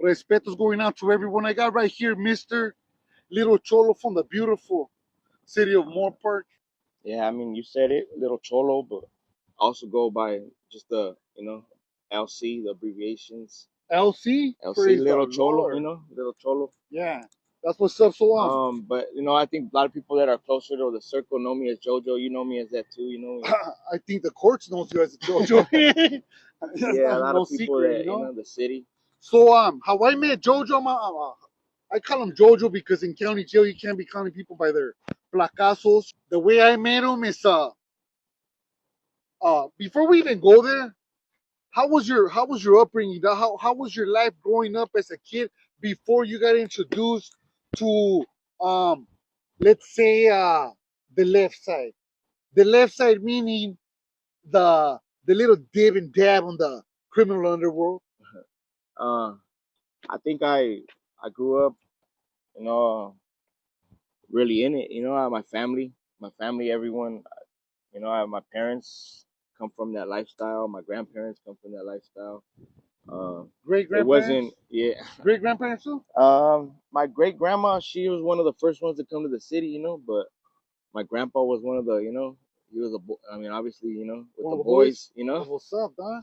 Respetos going out to everyone. I got right here Mr. Little Cholo from the beautiful city of Moorpark. Yeah, I mean, you said it, little cholo, but also go by just the, LC, the abbreviations. LC, LC, praise the little cholo, Lord. little cholo. Yeah, that's what's up. So But I think a lot of people that are closer to the circle know me as JoJo. You know me as that too. I think the courts knows you as a JoJo. That's Yeah, a not lot no of people secret, that the city. So how I met JoJo, I call him JoJo because in county jail you can't be calling people by their placazos. The way I met him is before we even go there, how was your upbringing? How was your life growing up as a kid before you got introduced to um let's say the left side? The left side meaning the little dib and dab on the criminal underworld. Uh, I think I grew up, you know, really in it. I have my family, everyone. I have my parents come from that lifestyle. My grandparents come from that lifestyle. Uh, Great it grandparents, wasn't, yeah. great grandparents too. My great grandma, she was one of the first ones to come to the city, but my grandpa was one of the, he was I mean, obviously, with One the of the boys. boys, What's up, dog?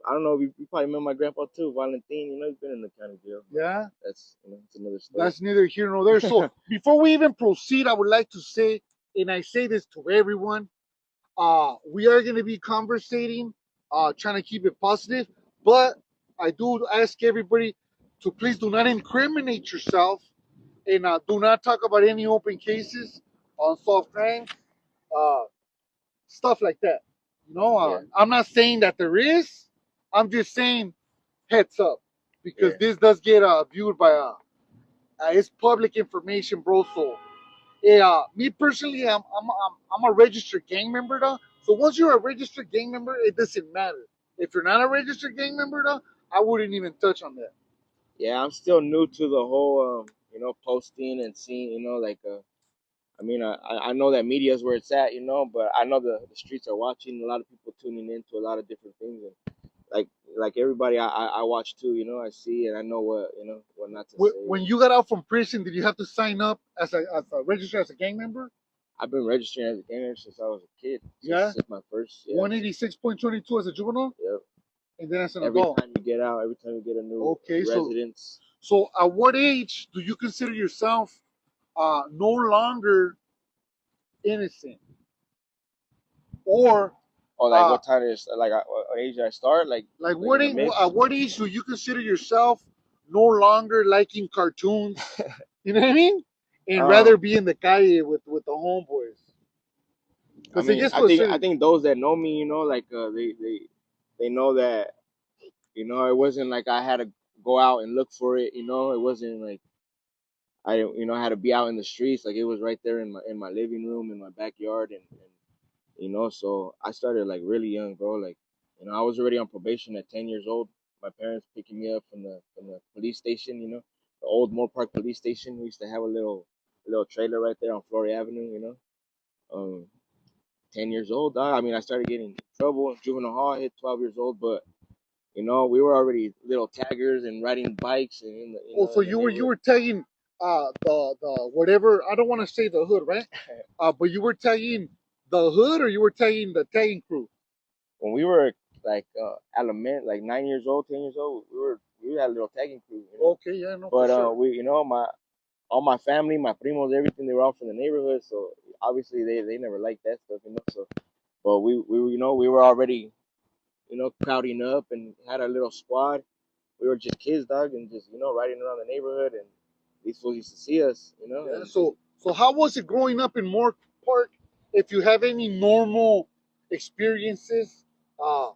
I don't know, you probably remember my grandpa too, Valentin, he's been in the county jail. Yeah, That's, it's another story. that's neither here nor there. So before we even proceed, I would like to say, and I say this to everyone, we are going to be conversating, trying to keep it positive, but I do ask everybody to please do not incriminate yourself and do not talk about any open cases, unsolved crimes, uh, stuff like that. Yeah, I'm not saying that there is. I'm just saying heads up because yeah. this does get viewed by it's public information, bro. So yeah, me personally, I'm a registered gang member, though. So once you're a registered gang member, it doesn't matter. If you're not a registered gang member, though, I wouldn't even touch on that. Yeah, I'm still new to the whole, posting and seeing, I mean, I know that media is where it's at, but I know the streets are watching. A lot of people tuning in to a lot of different things, and like like everybody, I watch too. I see and I know what not to say. When you got out from prison, did you have to sign up as a register as a gang member? I've been registering as a gamer since I was a kid. Yeah. Since my first. Yeah. 186.22 as a juvenile, Yep. and then as an Every adult. time you get out, every time you get a new Okay, residence. so at what age do you consider yourself no longer innocent, or Or like uh, what time is like what age did I start? like Like what in the age, mid. at what age do you consider yourself no longer liking cartoons? You know what I mean? And rather um, be in the calle with the homeboys. I Because it mean, gets to a I certain. think those that know me, they know that it wasn't like I had to go out and look for it. It wasn't like I had to be out in the streets. Like it was right there in my living room, in my backyard, and so I started like really young, bro. Like I was already on probation at 10 years old. My parents picking me up from the police station. The old Moorpark police station. We used to have a little trailer right there on Flory Avenue. Um, 10 years old. I mean, I started getting in trouble. Juvenile hall, I hit 12 years old, but we were already little taggers and riding bikes and Oh, so in the you neighborhood. were tagging the whatever. I don't want to say the hood, right? But you were tagging the hood, or you were tagging the tagging crew. When we were like element, like 9 years old, 10 years old, we had a little tagging crew. Okay, yeah, no, for But sure. we, my all my family, my primos, everything, they were all from the neighborhood, so obviously they never liked that stuff. So, but we were already crowding up and had a little squad. We were just kids, dog, and just riding around the neighborhood, and these fools used to see us. Yeah. So how was it growing up in Moore Park? If you have any normal experiences, uh,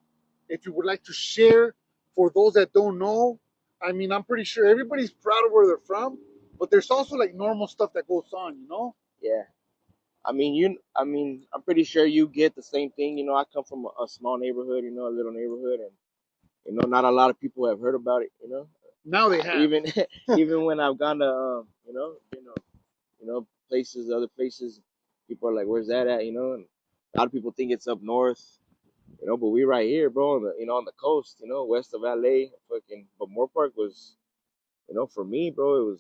if you would like to share for those that don't know, I mean, I'm pretty sure everybody's proud of where they're from, but there's also like normal stuff that goes on. Yeah. I'm pretty sure you get the same thing. I come from a small neighborhood, a little neighborhood, and not a lot of people have heard about it. Now they have. Even even when I've gone to places, other places, people are like, "Where's that at?" And a lot of people think it's up north. You know, but we right here, bro, on the, you know, on the coast, you know, west of LA, fucking. But Moorpark was, you know, for me, bro,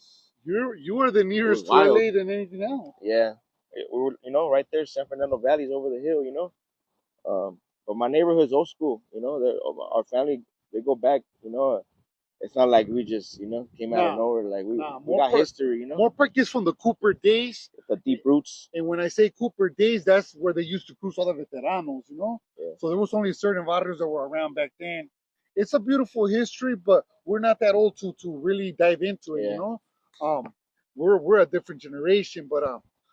You were the it was nearest to wild. LA than anything else. Yeah, we were, you know, right there, San Fernando Valley's over the hill, you know. But my neighborhood's old school, you know. Our family, they go back, you know. It's not like we just, you know, came out of Nah, nowhere. Like nah. we got history, you know, Moorpark is from the Cooper days. the deep roots. And when I say Cooper days, that's where they used to cruise all the veteranos, you know? Yeah. So there was only certain barrios that were around back then. It's a beautiful history, but we're not that old to really dive into it, you Yeah. know? Um, we're a different generation, but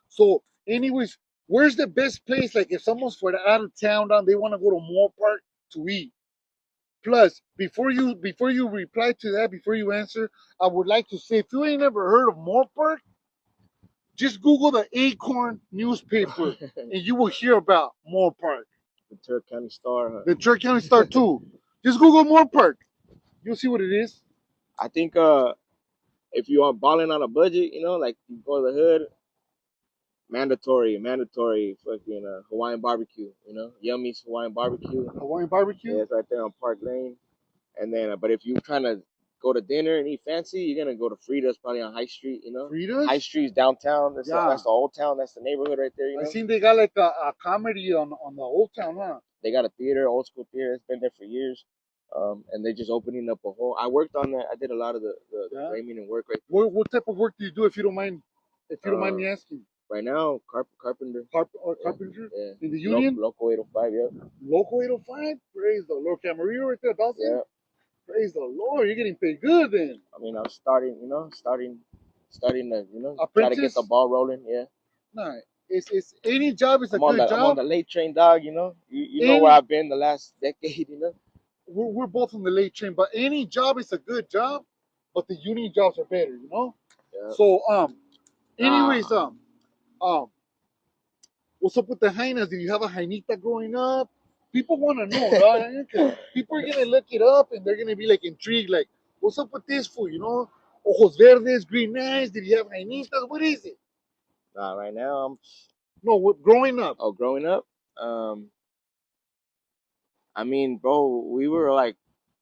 so anyways, where's the best place? Like if someone's for out of town down, they want to go to Moorpark to eat. Plus, before you reply to that, before you answer, I would like to say if you ain't never heard of Moorpark, just Google the Acorn newspaper and you will hear about Moorpark. Ventura County Star. Huh? The Turk County Star too. Just Google Moorpark. You'll see what it is. I think if you are balling on a budget, you know, like you go to the hood, mandatory fucking Hawaiian barbecue, you know, Yummy's Hawaiian barbecue. Hawaiian barbecue. Yeah, it's right there on Park Lane. And then, but if you're trying to go to dinner and eat fancy, you're gonna go to Frida's, probably on High Street. You know, Frida's? High Street's downtown. Yeah. That's the old town. That's the neighborhood right there. You I know, seen they got like a comedy on the old town, huh? they got a theater, old school theater. It's been there for years. And they're just opening up a whole. I worked on that. I did a lot of the Yeah. framing and work right there. What type of work do you do if you don't mind? If you don't mind me asking. Right now, carpenter. Carpenter Yeah. in the union. Local 805. Yep. Local 805. Praise the Lord. Camarillo right there, Dawson. Yeah. Praise the Lord. You're getting paid good then. I mean, I'm starting. You know, starting to, you know, Apprentice? try to get the ball rolling. Yeah. Nah, it's any job is a good job. I'm on the late train, dog. You know, you know where I've been the last decade. You know, we're both on the late train, but any job is a good job, but the union jobs are better, you know. yeah. So anyways, what's up with the hyenas? Did you have a hyenita growing up? People want to know, dog. People are gonna look it up and they're gonna be like intrigued, like, what's up with this fool? You know, ojos verdes, green eyes. Did you have hyenitas? What is it? Nah, right now I'm. No, we're growing up. Oh, growing up, I mean, bro, we were like,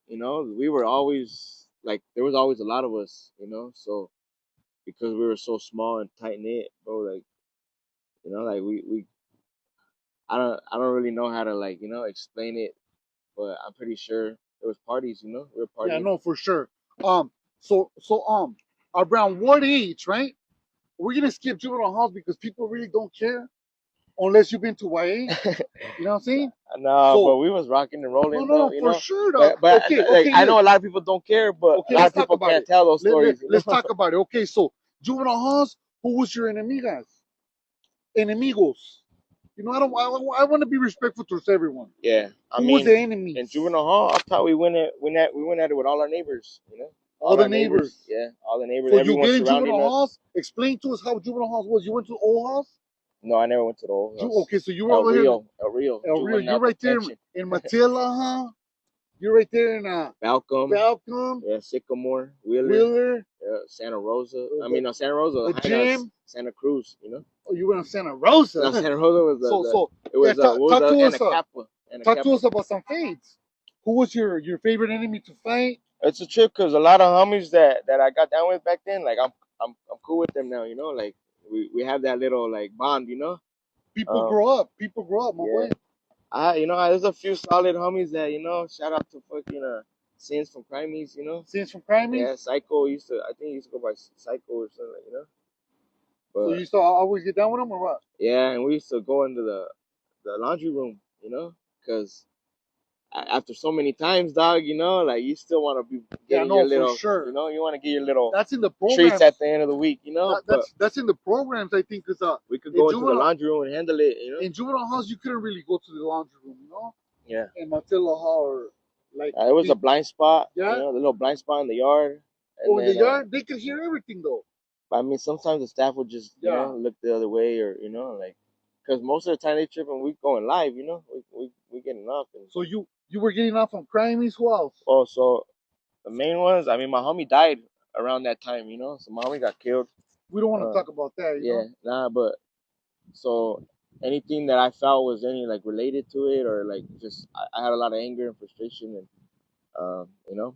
you know, we were always like, there was always a lot of us, you know, so because we were so small and tight knit, bro, like, you know, like I don't really know how to, like, you know, explain it, but I'm pretty sure there was parties, you know, we were partying. Yeah, no, for sure. So around what age, right? We're gonna skip juvenile halls because people really don't care unless you've been to YA. You know what I'm saying? No, but we was rocking and rolling, No, you for know? sure. But okay, like, I know a lot of people don't care, but a lot of people can't tell those stories. Let's talk about it. Okay, so juvenile halls. Who was your enemigas? Enemigos. You know, I want to be respectful towards everyone. Yeah, Who was the enemy? In juvenile hall, I thought we went at it with all our neighbors. You know, all the neighbors. Yeah, all the neighbors. So everyone you get in surrounding juvenile us. halls. Explain to us how juvenile halls was. You went to old halls? No, I never went to the old halls. Okay, so you were over here. El Rio. You're right there in Matilla, huh? You're right there in Balcom. Yeah, Sycamore, Wheeler. Yeah, Santa Rosa. Not Santa Rosa. The gym. Santa Cruz. You know. Oh, you went on Santa Rosa. No, Santa Rosa was talk to us about some fades. Who was your favorite enemy to fight? It's a trip because a lot of homies that I got down with back then, like I'm cool with them now. You know, like we have that little like bond. You know. People grow up, my boy. There's a few solid homies that, you know, shout out to fucking Sins from Crimies, you know. Sins from Crimies? Yeah, Psycho I think he used to go by Psycho or something, you know. But, so you used to always get down with him or what? Yeah, and we used to go into the laundry room, you know, because after so many times, dog, you know, like you still want to be getting your little, for sure. You know, you want to get your little that's in the treats at the end of the week, you know. That's in the programs, I think, because we could go into the laundry room and handle it, you know. In juvenile halls, you couldn't really go to the laundry room, you know. Yeah. In Matilla Hall, or like it was a blind spot, yeah, you know, the little blind spot in the yard. And in the yard, they could hear everything though. I mean, sometimes the staff would just, you know, look the other way, or you know, like, because most of the time they tripping, we going live, you know, we getting off. And so you were getting off on Crimies. Who else? Oh, so the main ones. I mean, my homie died around that time, you know. So my homie got killed. We don't want to talk about that. You know? Nah, but so anything that I felt was any like related to it, or like just I had a lot of anger and frustration, and you know,